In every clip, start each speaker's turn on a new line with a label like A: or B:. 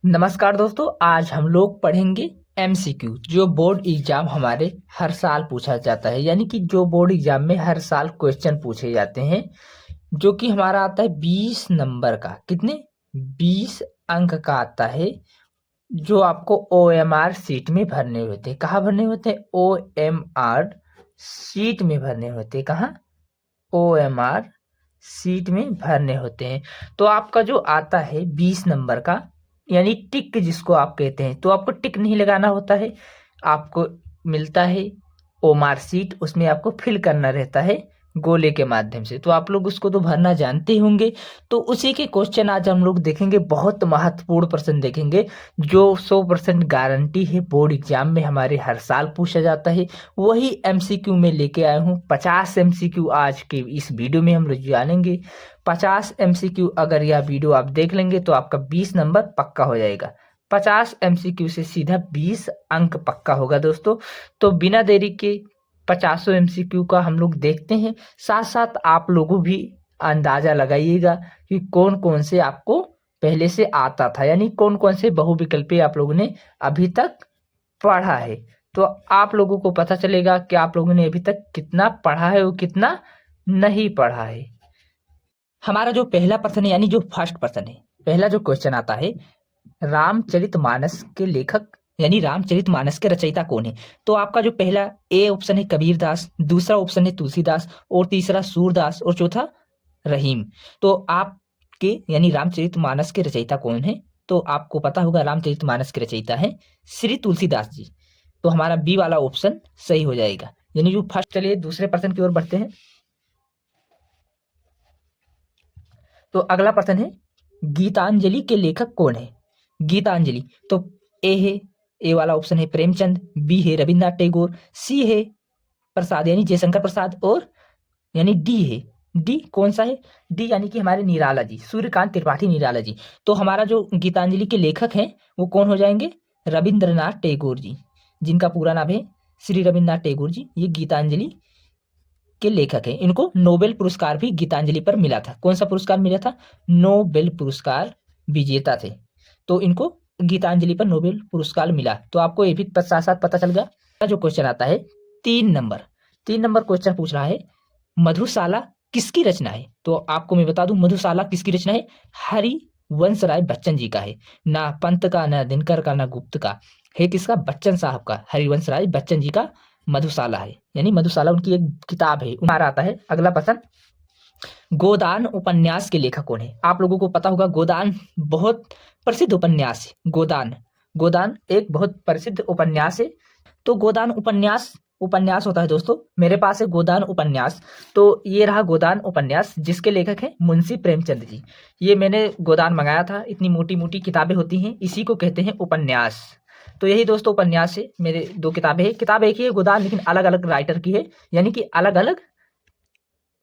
A: नमस्कार दोस्तों, आज हम लोग पढ़ेंगे एमसीक्यू जो बोर्ड एग्जाम हमारे हर साल पूछा जाता है। यानी कि जो बोर्ड एग्जाम में हर साल क्वेश्चन पूछे जाते हैं, जो कि हमारा आता है 20 नंबर का। कितने? 20 अंक का आता है, जो आपको ओएमआर सीट में भरने होते हैं। कहाँ भरने होते हैं? ओएमआर सीट में भरने होते हैं। कहाँ? ओएमआर सीट में भरने होते हैं। तो आपका जो आता है 20 नंबर का, यानी टिक जिसको आप कहते हैं, तो आपको टिक नहीं लगाना होता है। आपको मिलता है ओमार सीट, उसमें आपको फिल करना रहता है गोले के माध्यम से। तो आप लोग उसको तो भरना जानते ही होंगे। तो उसी के क्वेश्चन आज हम लोग देखेंगे। बहुत महत्वपूर्ण प्रश्न देखेंगे, जो 100% गारंटी है बोर्ड एग्जाम में हमारे हर साल पूछा जाता है। वही एमसीक्यू में लेके आया हूँ। 50 एमसीक्यू आज के इस वीडियो में हम लोग जानेंगे। 50 एमसीक्यू अगर यह वीडियो आप देख लेंगे तो आपका 20 नंबर पक्का हो जाएगा। 50 एमसीक्यू से सीधा 20 अंक पक्का होगा दोस्तों। तो बिना देरी के 50 एमसीक्यू का हम लोग देखते हैं। साथ साथ आप लोगों भी अंदाजा लगाइएगा कि कौन कौन से आपको पहले से आता था, यानी कौन कौन से बहुविकल्पी आप लोगों ने अभी तक पढ़ा है। तो आप लोगों को पता चलेगा कि आप लोगों ने अभी तक कितना पढ़ा है और कितना नहीं पढ़ा है। हमारा जो पहला प्रश्न है, यानी जो फर्स्ट प्रश्न है, पहला जो क्वेश्चन आता है, रामचरितमानस के लेखक यानी रामचरितमानस के रचयिता कौन है? तो आपका जो पहला ए ऑप्शन है कबीर दास, दूसरा ऑप्शन है तुलसीदास, और तीसरा सूरदास, और चौथा रहीम। तो आपके यानी रामचरितमानस के रचयिता कौन है? तो आपको पता होगा रामचरितमानस के रचयिता है श्री तुलसीदास जी। तो हमारा बी वाला ऑप्शन सही हो जाएगा, यानी जो फर्स्ट। चलिए दूसरे प्रश्न की ओर बढ़ते हैं। तो अगला प्रश्न है, गीतांजलि के लेखक कौन है? गीतांजलि तो ए वाला ऑप्शन है प्रेमचंद, बी है रविन्द्रनाथ टैगोर, सी है प्रसाद यानी जयशंकर प्रसाद, और यानी डी है। डी कौन सा है? डी यानी कि हमारे निराला जी, सूर्यकांत त्रिपाठी निराला जी। तो हमारा जो गीतांजलि के लेखक हैं वो कौन हो जाएंगे? रविंद्रनाथ टैगोर जी, जिनका पूरा नाम है श्री रविन्द्रनाथ टैगोर जी। ये गीतांजलि के लेखक हैं। इनको नोबेल पुरस्कार भी गीतांजलि पर मिला था। कौन सा पुरस्कार मिला था? नोबेल पुरस्कार विजेता थे, तो इनको गीतांजलि पर नोबेल पुरस्कार मिला। तो आपको ये भी साथ साथ पता चल गया। जो क्वेश्चन आता है 3 नंबर क्वेश्चन पूछ रहा है, मधुशाला किसकी रचना है? तो आपको मैं बता दूं, मधुशाला किसकी रचना है? हरिवंश राय बच्चन जी का है। ना पंत का, ना दिनकर का, ना गुप्त का है। किसका? बच्चन साहब का, हरिवंश राय बच्चन जी का मधुशाला है, यानी मधुशाला उनकी एक किताब है। हमारा आता है अगला प्रश्न, गोदान उपन्यास के लेखक कौन है? आप लोगों को पता होगा गोदान बहुत प्रसिद्ध उपन्यास है। गोदान गोदान एक बहुत प्रसिद्ध उपन्यास है। तो गोदान उपन्यास होता है दोस्तों। मेरे पास है गोदान उपन्यास। तो ये रहा गोदान उपन्यास, जिसके लेखक हैं मुंशी प्रेमचंद जी। ये मैंने गोदान मंगाया था। इतनी मोटी मोटी किताबें होती हैं, इसी को कहते हैं उपन्यास। तो यही दोस्तों उपन्यास है। मेरे 2 किताबें हैं। किताब एक ही है गोदान, लेकिन अलग अलग राइटर की है, यानी कि अलग अलग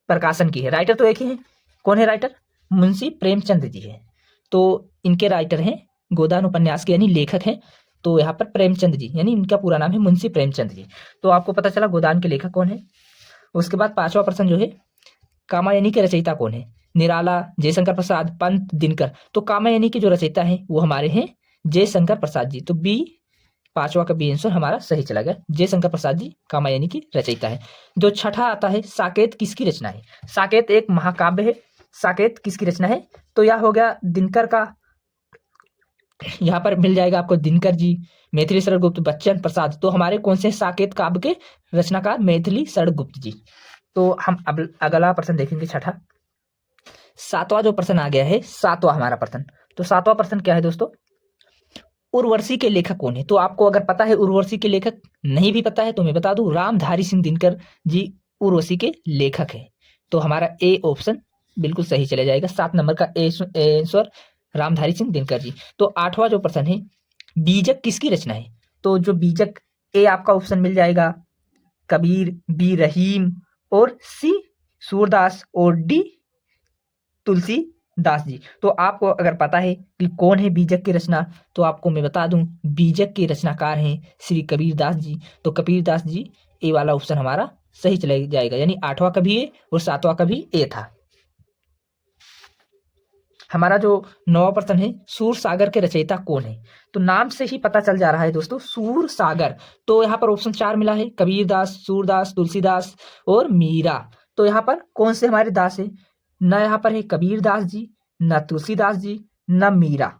A: प्रकाशन की है। राइटर तो एक ही है। कौन है राइटर? मुंशी प्रेमचंद जी है। तो इनके राइटर हैं, गोदान उपन्यास के यानी लेखक हैं। तो यहाँ पर प्रेमचंद जी, यानी इनका पूरा नाम है मुंशी प्रेमचंद जी। तो आपको पता चला गोदान के लेखक कौन है। उसके बाद 5वां प्रश्न जो है, कामायनी के रचयिता कौन है? निराला, जयशंकर प्रसाद, पंत, दिनकर। तो कामायनी के जो रचयिता हैं वो हमारे हैं जयशंकर प्रसाद जी। तो बी, 5वां का बी आंसर हमारा सही चला गया। जयशंकर प्रसाद जी कामायनी की रचयिता है। जो छठा आता है, साकेत किसकी रचना है? साकेत एक महाकाव्य है। साकेत किसकी रचना है? तो यह हो गया दिनकर का। यहाँ पर मिल जाएगा आपको दिनकर जी, मैथिली शरण गुप्त, बच्चन प्रसाद। तो हमारे कौन से साकेत काव्य के रचनाकार? मैथिली शरण गुप्त जी। तो हम अब अगला प्रश्न देखेंगे, छठा। 7वां जो प्रश्न आ गया है, 7वां हमारा प्रश्न। तो 7वां प्रश्न क्या है दोस्तों? उर्वशी के लेखक कौन है? तो आपको अगर पता है उर्वशी के लेखक, नहीं भी पता है तो मैं बता दूं, रामधारी सिंह दिनकर जी उर्वशी के लेखक है। तो हमारा ए ऑप्शन बिल्कुल सही चला जाएगा। 7 नंबर का ए आंसर रामधारी सिंह दिनकर जी। तो 8वां जो प्रश्न है, बीजक किसकी रचना है? तो जो बीजक, ए आपका ऑप्शन मिल जाएगा कबीर, बी रहीम, और सी सूरदास, और डी तुलसीदास जी। तो आपको अगर पता है कि कौन है बीजक की रचना, तो आपको मैं बता दूं, बीजक के रचनाकार हैं श्री कबीरदास जी। तो कबीरदास जी, ए वाला ऑप्शन हमारा सही चला जाएगा, यानी 8वां का भी ए और 7वां का भी ए था। हमारा जो 9वां प्रश्न है, सूर सागर के रचयिता कौन है? तो नाम से ही पता चल जा रहा है दोस्तों, सूर सागर। तो यहाँ पर ऑप्शन 4 मिला है, कबीर दास, सूरदास, तुलसीदास और मीरा। तो यहाँ पर कौन से हमारे दास है? न यहाँ पर है कबीर दास जी, न तुलसीदास जी, न मीरा।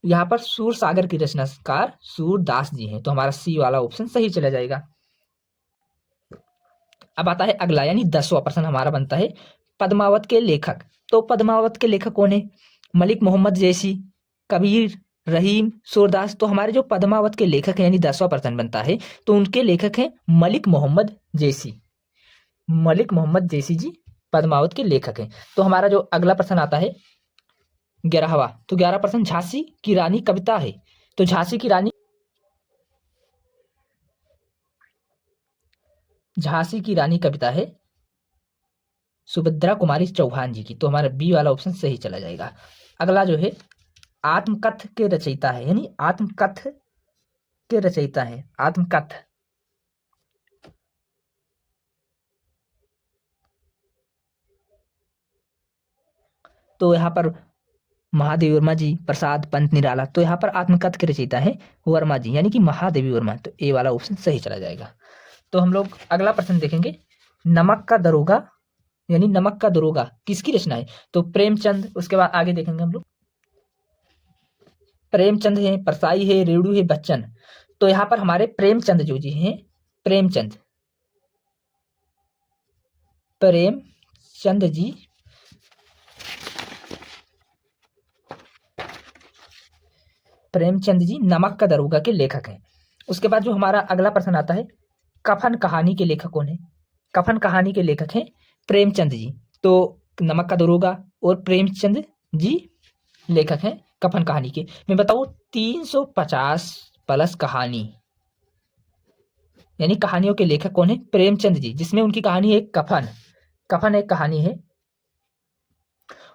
A: यहाँ पर सूर सागर की रचनाकार सूरदास जी हैं। तो हमारा सी वाला ऑप्शन सही चला जाएगा। अब आता है अगला, यानी 10वां प्रश्न हमारा बनता है, पद्मावत के लेखक। तो पद्मावत के लेखक कौन है? मलिक मोहम्मद जैसी, कबीर, रहीम, सूरदास। तो हमारे जो पद्मावत के लेखक हैं, यानी 10वां प्रश्न बनता है, तो उनके लेखक हैं मलिक मोहम्मद जैसी। मलिक मोहम्मद जैसी जी पद्मावत के लेखक हैं। तो हमारा जो अगला प्रश्न आता है 11वां, तो 11 प्रश्न, झांसी की रानी कविता है। तो झांसी की रानी कविता है सुभद्रा कुमारी चौहान जी की। तो हमारा बी वाला ऑप्शन सही चला जाएगा। अगला जो है आत्मकथ के रचयिता है, यानी आत्मकथ के रचयिता है, आत्मकथ। तो यहाँ पर महादेवी वर्मा जी, प्रसाद पंत निराला। तो यहाँ पर आत्मकथ के रचयिता है वर्मा जी, यानी कि महादेवी वर्मा। तो ए वाला ऑप्शन सही चला जाएगा। तो हम लोग अगला प्रश्न देखेंगे, नमक का दरोगा, यानी नमक का दरोगा किसकी रचना है? तो प्रेमचंद। उसके बाद आगे देखेंगे हम लोग, प्रेमचंद है, परसाई है, रेणु है, बच्चन। तो यहाँ पर हमारे प्रेमचंद जो जी हैं, प्रेमचंद जी, प्रेमचंद जी नमक का दरोगा के लेखक हैं। उसके बाद जो हमारा अगला प्रश्न आता है, कफन कहानी के लेखक कौन है? कफन कहानी के लेखक हैं प्रेमचंद जी। तो नमक का दरोगा और प्रेमचंद जी लेखक हैं कफन कहानी के। मैं बताऊं, 350 प्लस कहानी, यानी कहानियों के लेखक कौन है? प्रेमचंद जी, जिसमें उनकी कहानी है कफन। कफन एक कहानी है,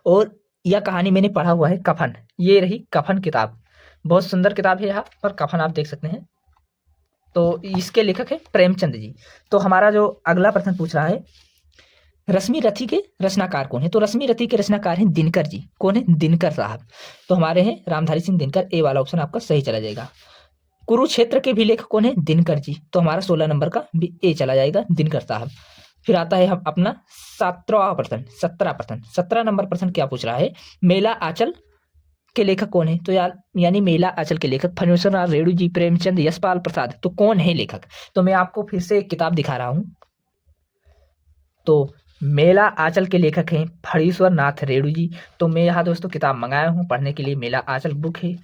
A: और यह कहानी मैंने पढ़ा हुआ है, कफन। ये रही कफन किताब, बहुत सुंदर किताब है, यहाँ पर कफन आप देख सकते हैं। तो इसके लेखक है प्रेमचंद जी। तो हमारा जो अगला प्रश्न पूछ रहा है, रश्मि रथी के रचनाकार कौन है? तो रश्मि रथी के रचनाकार हैं दिनकर जी। कौन है? दिनकर साहब। तो हमारे हैं रामधारी सिंह दिनकर। ए वाला ऑप्शन आपका सही चला जाएगा। कुरुक्षेत्र के भी लेखक कौन है? दिनकर जी। तो हमारा 16 नंबर का भी ए चला जाएगा, दिनकर साहब। फिर आता है हम अपना 17वां प्रश्न, 17 नंबर प्रश्न क्या पूछ रहा है, मेला आंचल के लेखक कौन है? तो यानी मेला आंचल के लेखक फणीश्वरनाथ रेणु जी, प्रेमचंद, यशपाल प्रसाद। तो कौन है लेखक? तो मैं आपको फिर से एक किताब दिखा रहा हूं। तो मेला आंचल के लेखक हैं फणीश्वरनाथ रेणु जी। तो मैं यहाँ दोस्तों किताब मंगाया हूँ पढ़ने के लिए, मेला आंचल बुक है।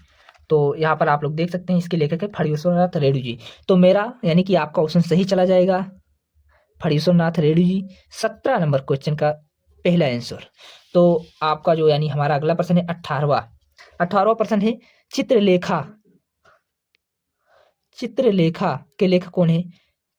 A: तो यहाँ पर आप लोग देख सकते हैं, इसके लेखक है फणीश्वरनाथ रेणु जी। तो मेरा यानी कि आपका ऑप्शन सही चला जाएगा, फणीश्वरनाथ रेणु जी। 17 नंबर क्वेश्चन का पहला आंसर। तो आपका जो यानी हमारा अगला प्रश्न है 18वां प्रश्न है, चित्रलेखा के लेखक कौन है?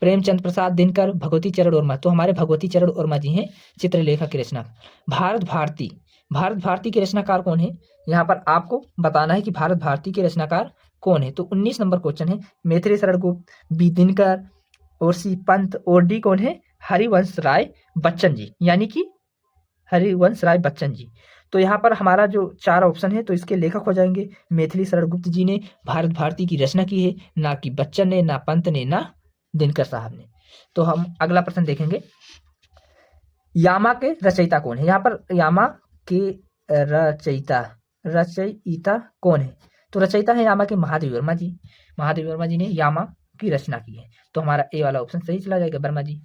A: प्रेमचंद प्रसाद, दिनकर, भगवती चरण वर्मा। तो हमारे भगवती चरण वर्मा जी हैं चित्रलेखा के रचना। भारत भारती के रचनाकार कौन है? यहाँ पर आपको बताना है कि भारत भारती के रचनाकार कौन है। तो 19 नंबर क्वेश्चन है, मैथिली शरण गुप्त, बी दिनकर और सी पंत और डी कौन है? हरिवंश राय बच्चन जी, यानी कि हरिवंश राय बच्चन जी। तो यहाँ पर हमारा जो 4 ऑप्शन है, तो इसके लेखक हो जाएंगे मैथिली शरण गुप्त जी ने भारत भारती की रचना की है, ना कि बच्चन ने, ना पंत ने, ना दिनकर साहब ने। तो हम अगला प्रश्न देखेंगे, यामा के रचयिता कौन है? यहाँ पर यामा के रचयिता कौन है? तो रचयिता है यामा के महादेवी वर्मा जी। महादेवी वर्मा जी ने यामा की रचना की है। तो हमारा ए वाला ऑप्शन सही चला जाएगा, वर्मा जी।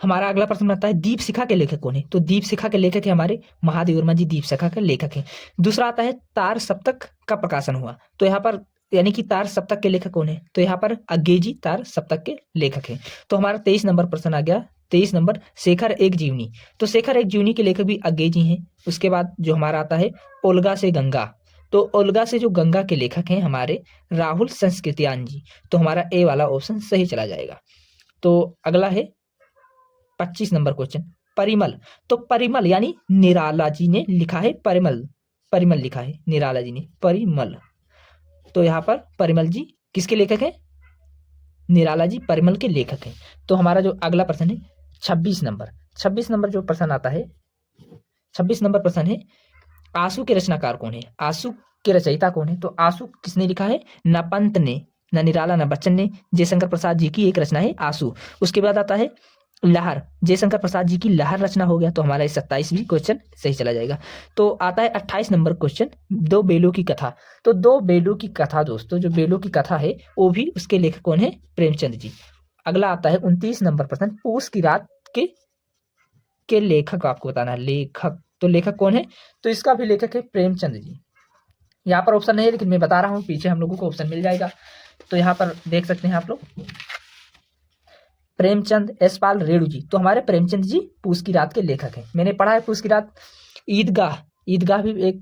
A: हमारा अगला प्रश्न आता है, दीप शिखा के लेखक कौन है? तो दीप शिखा के लेखक है हमारे महादेव वर्मा जी, दीप शिखा के लेखक हैं। दूसरा आता है, तार सप्तक का प्रकाशन हुआ। तो यहाँ पर यानी कि तार सप्तक के लेखक कौन है? तो यहाँ पर अज्ञे जी तार सप्तक के लेखक हैं। तो हमारा 23 नंबर प्रश्न आ गया। 23 नंबर, शेखर एक जीवनी। तो शेखर एक जीवनी के लेखक भी अज्ञे जी हैं। उसके बाद जो हमारा आता है, ओल्गा से गंगा। तो ओल्गा से जो गंगा के लेखक हैं हमारे राहुल संस्कृतियान जी। तो हमारा ए वाला ऑप्शन सही चला जाएगा। तो अगला है 25 नंबर क्वेश्चन, परिमल। तो परिमल यानी निराला जी ने लिखा है, परिमल लिखा है निराला जी ने, परिमल। तो यहाँ पर परिमल जी किसके लेखक हैं? निराला जी परिमल के लेखक हैं। तो हमारा जो अगला प्रश्न है 26 नंबर जो प्रश्न आता है 26 नंबर प्रश्न है, आंसू के रचनाकार कौन है? आंसू के रचयिता कौन है? तो आंसू किसने लिखा है? न पंत ने, न निराला, न बच्चन ने। जयशंकर प्रसाद जी की एक रचना है आंसू। उसके बाद आता है लहर, जयशंकर प्रसाद जी की लहर रचना हो गया। तो हमारा इस 27वीं क्वेश्चन सही चला जाएगा। तो आता है 28 नंबर क्वेश्चन, दो बेलों की कथा। तो दो बेलों की कथा दोस्तों, जो बेलों की कथा है वो भी उसके लेखक कौन है? प्रेमचंद जी। अगला आता है 29 नंबर प्रश्न, पूस की रात के लेखक आपको बताना है। लेखक, तो लेखक कौन है? तो इसका भी लेखक है प्रेमचंद जी। यहाँ पर ऑप्शन नहीं है लेकिन मैं बता रहा हूँ, पीछे हम लोगों को ऑप्शन मिल जाएगा। तो यहाँ पर देख सकते हैं आप लोग, प्रेमचंद यशपाल रेणु जी। तो हमारे प्रेमचंद जी पूस की रात के लेखक हैं। मैंने पढ़ा है पूस की रात। ईदगाह, ईदगाह भी एक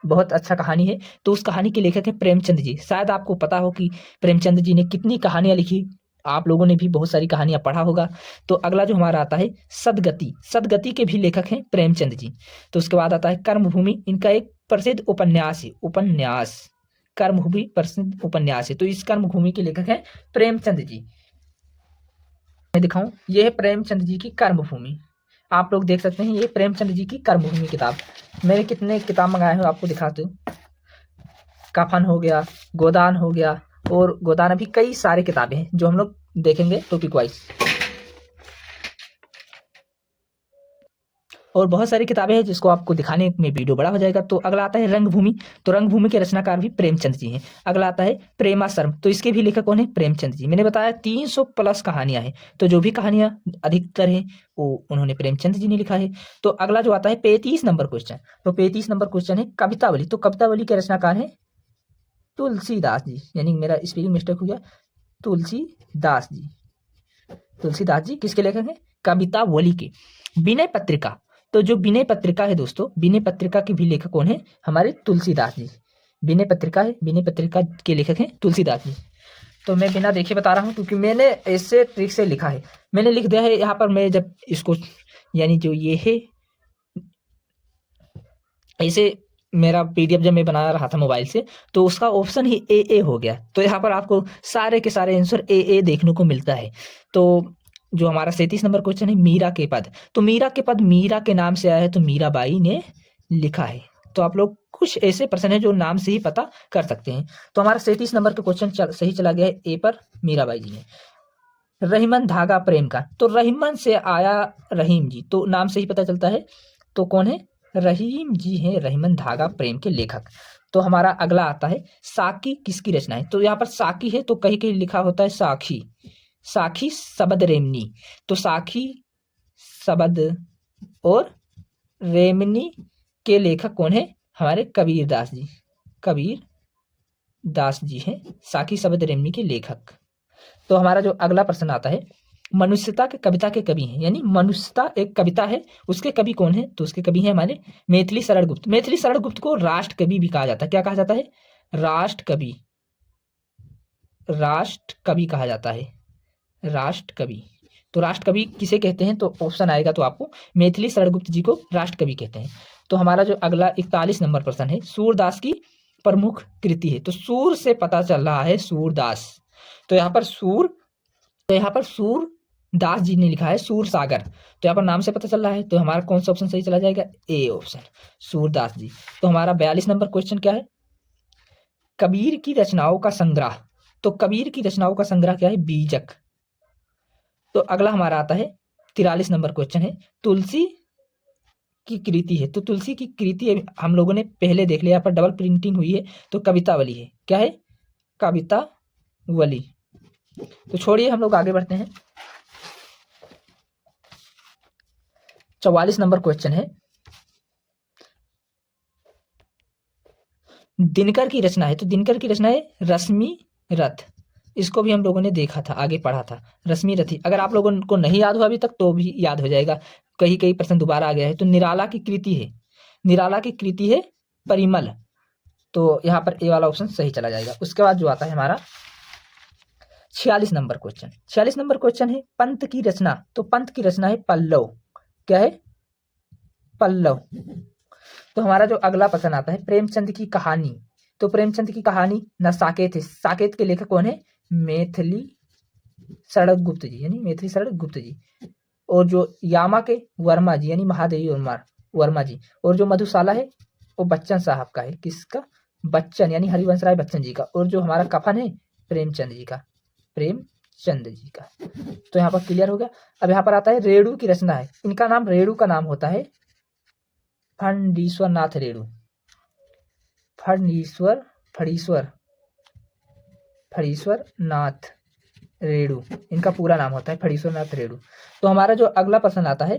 A: बहुत अच्छा कहानी है। तो उस कहानी के लेखक है प्रेमचंद जी। शायद आपको पता हो कि प्रेमचंद जी ने कितनी कहानियां लिखी। आप लोगों ने भी बहुत सारी कहानियां पढ़ा होगा। तो अगला जो हमारा आता है सदगति, सदगति के भी लेखक हैं प्रेमचंद जी। तो उसके बाद आता है कर्मभूमि, इनका एक प्रसिद्ध उपन्यास है, उपन्यास कर्मभूमि प्रसिद्ध उपन्यास है। तो इस कर्मभूमि के लेखक हैं प्रेमचंद जी। मैं दिखाऊं, ये है प्रेमचंद जी की कर्मभूमि। आप लोग देख सकते हैं, ये प्रेमचंद जी की कर्मभूमि किताब। मैंने कितने किताब मंगाए हैं आपको दिखाते हूँ। कफन हो गया, गोदान हो गया, और गोदान अभी कई सारे किताबें हैं जो हम लोग देखेंगे टॉपिक वाइज। और बहुत सारी किताबें हैं जिसको आपको दिखाने में वीडियो बड़ा हो जाएगा। तो अगला आता है रंगभूमि। तो रंगभूमि के रचनाकार भी प्रेमचंद जी हैं। अगला आता है प्रेमाश्रम। तो इसके भी लेखक कौन है? प्रेमचंद जी। मैंने बताया 300 प्लस कहानियां हैं। तो जो भी कहानियां अधिकतर हैं वो उन्होंने प्रेमचंद जी ने लिखा है। तो अगला जो आता है 35 नंबर क्वेश्चन। तो 35 नंबर क्वेश्चन है कवितावली। तो कवितावली के रचनाकार है तुलसीदास जी, यानी मेरा स्पेलिंग मिस्टेक हो गया, तुलसीदास जी। तुलसीदास जी किसके लेखक हैं? कवितावली के। विनय पत्रिका, तो जो विनय पत्रिका है दोस्तों, विनय पत्रिका के भी लेखक कौन है? हमारे तुलसीदास जी। विनय पत्रिका है, विनय पत्रिका के लेखक हैं तुलसीदास जी। तो मैं बिना देखे बता रहा हूँ क्योंकि मैंने ऐसे ट्रिक से लिखा है, मैंने लिख दिया है यहाँ पर। मैं जब इसको, यानी जो ये है ऐसे, मेरा पीडीएफ जब मैं बना रहा था मोबाइल से, तो उसका ऑप्शन ही ए हो गया। तो यहाँ पर आपको सारे के सारे आंसर ए देखने को मिलता है। तो जो हमारा 37 नंबर क्वेश्चन है मीरा के पद। तो मीरा के पद मीरा के नाम से आया है, तो मीराबाई ने लिखा है। तो आप लोग कुछ ऐसे प्रश्न है जो नाम से ही पता कर सकते हैं। तो हमारा 37 नंबर का क्वेश्चन सही चला गया है ए पर, मीराबाई जी ने। रहीमन धागा प्रेम का, तो रहीमन से आया रहीम जी, तो नाम से ही पता चलता है। तो कौन है? रहीम जी हैं रहीमन धागा प्रेम के लेखक। तो हमारा अगला आता है साकी किसकी रचना है? तो यहाँ पर साकी है, तो कहीं कहीं लिखा होता है साखी, साखी सबद रेमनी। तो साखी सबद और रेमनी के लेखक कौन है? हमारे कबीर दास जी। कबीर दास जी हैं साखी सबद रेमनी के लेखक। तो हमारा जो अगला प्रश्न आता है, मनुष्यता के कविता के कवि हैं, यानी मनुष्यता एक कविता है, उसके कवि कौन है? तो उसके कवि हैं हमारे मैथिली शरण गुप्त। मैथिली शरण गुप्त को राष्ट्र कवि भी कहा जाता है। क्या कहा जाता है? राष्ट्र कवि, राष्ट्र कवि कहा जाता है, राष्ट्र कवि। तो राष्ट्र कवि किसे कहते हैं? तो ऑप्शन आएगा तो आपको मैथिली शरण गुप्त जी को राष्ट्र कवि कहते हैं। तो हमारा जो अगला 41 नंबर प्रश्न है, सूरदास की प्रमुख कृति है। तो सूर से पता चल रहा है सूरदास। तो यहाँ पर सूरदास जी ने लिखा है सूर सागर। तो यहाँ पर नाम से पता चल रहा है। तो हमारा कौन सा ऑप्शन सही चला जाएगा? ए ऑप्शन, सूरदास जी। तो हमारा 42 नंबर क्वेश्चन क्या है? कबीर की रचनाओं का संग्रह। तो कबीर की रचनाओं का संग्रह क्या है? बीजक। तो अगला हमारा आता है 43 नंबर क्वेश्चन है तुलसी की कृति है। तो तुलसी की कृति हम लोगों ने पहले देख लिया, यहाँ पर डबल प्रिंटिंग हुई है, तो कवितावली है। क्या है? कवितावली। तो छोड़िए, हम लोग आगे बढ़ते हैं। 44 नंबर क्वेश्चन है, दिनकर की रचना है। तो दिनकर की रचना है रश्मि रथ। इसको भी हम लोगों ने देखा था, आगे पढ़ा था, रश्मि रथी। अगर आप लोगों को नहीं याद हुआ अभी तक तो भी याद हो जाएगा, कहीं कहीं प्रश्न दोबारा आ गया है। तो निराला की कृति है, निराला की कृति है परिमल। तो यहाँ पर ए वाला ऑप्शन सही चला जाएगा। उसके बाद जो आता है हमारा 46 नंबर क्वेश्चन। 46 नंबर क्वेश्चन है पंत की रचना। तो पंत की रचना है पल्लव। क्या है? पल्लव। तो हमारा जो अगला प्रश्न आता है प्रेमचंद की कहानी। तो प्रेमचंद की कहानी न साकेत है। साकेत के लेखक कौन है? मैथिली शरण गुप्त जी, यानी मैथिली शरण गुप्त जी। और जो यामा के वर्मा जी, यानी महादेवी वर्मा, वर्मा जी, और जो मधुशाला है वो बच्चन साहब का है। किसका? बच्चन यानी हरिवंश राय बच्चन जी का। और जो हमारा कफन है प्रेमचंद जी का, प्रेमचंद जी का। तो यहाँ पर क्लियर हो गया। अब यहाँ पर आता है रेणु की रचना है। इनका नाम, रेणु का नाम होता है फणीश्वर नाथ रेणु। फणीश्वर नाथ रेणु इनका पूरा नाम होता है, फणीश्वर नाथ रेणु। तो हमारा जो अगला प्रश्न आता है,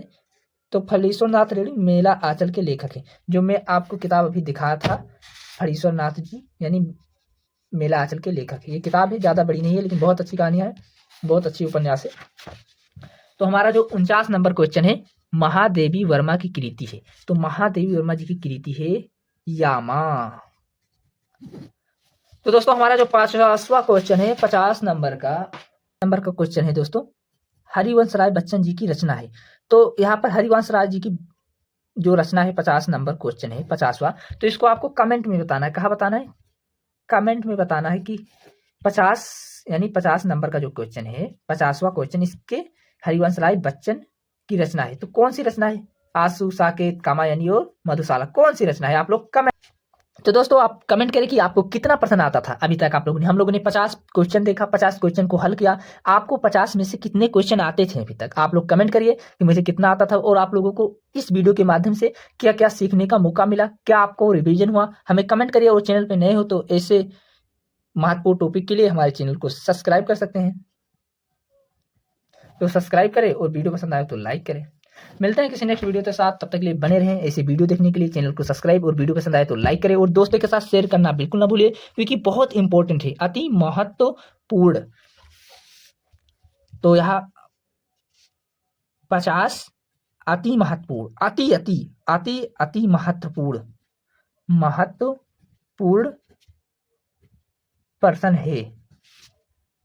A: तो फणीश्वर नाथ रेणु मेला आंचल के लेखक है। जो मैं आपको किताब अभी दिखाया था, फणीश्वर नाथ जी यानी मेला आंचल के लेखक है। ये किताब है, ज्यादा बड़ी नहीं है लेकिन बहुत अच्छी कहानियां है, बहुत अच्छी उपन्यास है। तो हमारा जो 49 नंबर क्वेश्चन है, महादेवी वर्मा की कृति है। तो महादेवी वर्मा जी की कृति है यामा। तो दोस्तों हमारा जो 50वां क्वेश्चन है, 50 नंबर का क्वेश्चन है दोस्तों, हरिवंश राय बच्चन जी की रचना है। तो यहाँ पर हरिवंश राय जी की जो रचना है, 50 नंबर क्वेश्चन है, 50वां। तो इसको आपको कमेंट में बताना है। कहाँ बताना है? कमेंट में बताना है कि 50 यानी 50 नंबर का जो क्वेश्चन है, 50वां क्वेश्चन, इसके हरिवंश राय बच्चन की रचना है। तो कौन सी रचना है? आंसू, साकेत, कामायनी और मधुशाला, कौन सी रचना है? आप लोग कमेंट। तो दोस्तों आप कमेंट करें कि आपको कितना प्रश्न आता था अभी तक। आप लोगों ने, हम लोगों ने 50 क्वेश्चन देखा, 50 क्वेश्चन को हल किया। आपको 50 में से कितने क्वेश्चन आते थे अभी तक? आप लोग कमेंट करिए कि मुझे कितना आता था, और आप लोगों को इस वीडियो के माध्यम से क्या क्या सीखने का मौका मिला, क्या आपको रिवीजन हुआ, हमें कमेंट करिए। और चैनल पर नए हो तो ऐसे महत्वपूर्ण टॉपिक के लिए हमारे चैनल को सब्सक्राइब कर सकते हैं। तो सब्सक्राइब करें और वीडियो पसंद आए तो लाइक करें। मिलते हैं किसी नेक्स्ट वीडियो के साथ, तब तक के लिए बने रहें। ऐसे वीडियो देखने के लिए चैनल को सब्सक्राइब, और वीडियो पसंद आए तो लाइक करें, और दोस्तों के साथ शेयर करना बिल्कुल ना भूलिए, क्योंकि बहुत इंपॉर्टेंट है, अति महत्वपूर्ण। तो यहाँ 50 अति महत्वपूर्ण, अति अति अति अति महत्वपूर्ण प्रश्न है।